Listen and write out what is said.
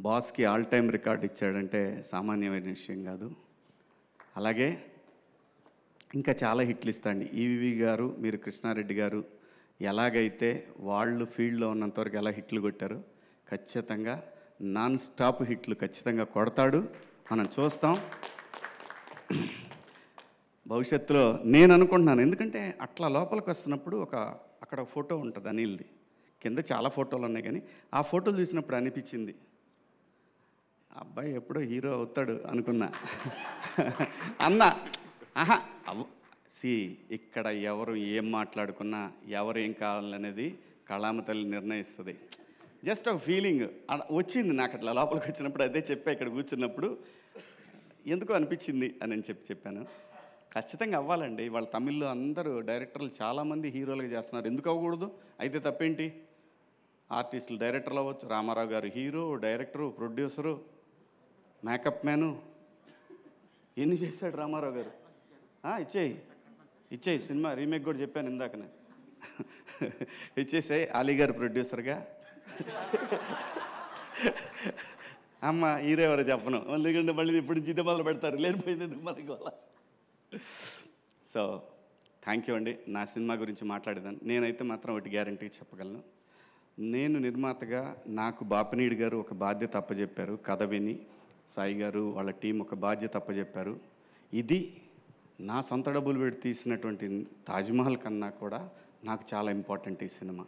బాస్కి all time record ఇచ్చాడంటే సామాన్యమైన విషయం కాదు. అలాగే ఇంకా చాలా హిట్లు ఇస్తాండి. ఈవీవి గారు, మీరు కృష్ణారెడ్డి గారు ఎలాగైతే వాళ్ళు ఫీల్డ్లో ఉన్నంతవరకు ఎలా హిట్లు కొట్టారో ఖచ్చితంగా నాన్ స్టాప్ హిట్లు ఖచ్చితంగా కొడతాడు, మనం చూస్తాం. భవిష్యత్తులో నేను అనుకుంటున్నాను, ఎందుకంటే అట్లా లోపలికి వస్తున్నప్పుడు అక్కడ ఫోటో ఉంటుంది అనిల్ది, కింద చాలా ఫోటోలు ఉన్నాయి, కానీ ఆ ఫోటోలు చూసినప్పుడు అనిపించింది అబ్బాయి ఎప్పుడో హీరో అవుతాడు అనుకున్నా. అన్న ఆహా ఇక్కడ ఎవరు ఏం మాట్లాడుకున్నా, ఎవరు ఏం కావాలనేది కళామ తల్లి నిర్ణయిస్తుంది. జస్ట్ ఒక ఫీలింగ్ వచ్చింది నాకు అట్లా లోపలికి వచ్చినప్పుడు, అదే చెప్పా ఇక్కడ కూర్చున్నప్పుడు, ఎందుకో అనిపించింది అని చెప్పాను. ఖచ్చితంగా అవ్వాలండి. వాళ్ళ తమిళ్లో అందరూ డైరెక్టర్లు చాలామంది హీరోలుగా చేస్తున్నారు, ఎందుకు అవ్వకూడదు? అయితే తప్పేంటి? ఆర్టిస్టులు డైరెక్టర్లు అవ్వచ్చు. రామారావు గారు hero, director, producer, makeup man, ఎన్ని చేశాడు రామారావు గారు. ఇచ్చేయి సినిమా రీమేక్ కూడా చెప్పాను ఇందాకనే. ఇచ్చేసాయి. అలీ గారు ప్రొడ్యూసర్గా. అమ్మ హీరో ఎవరో చెప్పను, ఎందుకంటే మళ్ళీ ఇప్పుడు జిద్ద మొదలు పెడతారు, లేనిపోయింది ఎందుకు మనకి వాళ్ళ. సో థ్యాంక్ యూ అండి. నా సినిమా గురించి మాట్లాడేదాన్ని నేనైతే మాత్రం ఒకటి గ్యారంటీ చెప్పగలను. నేను నిర్మాతగా నాకు బాపినీడి గారు ఒక బాధ్యత అప్పచెప్పారు, కథ విని సాయి గారు వాళ్ళ టీం ఒక బాధ్యత అప్పచెప్పారు. ఇది నా సొంత డబ్బులు పెట్టి తీసినటువంటి తాజ్మహల్ కన్నా కూడా నాకు చాలా ఇంపార్టెంట్ ఈ సినిమా.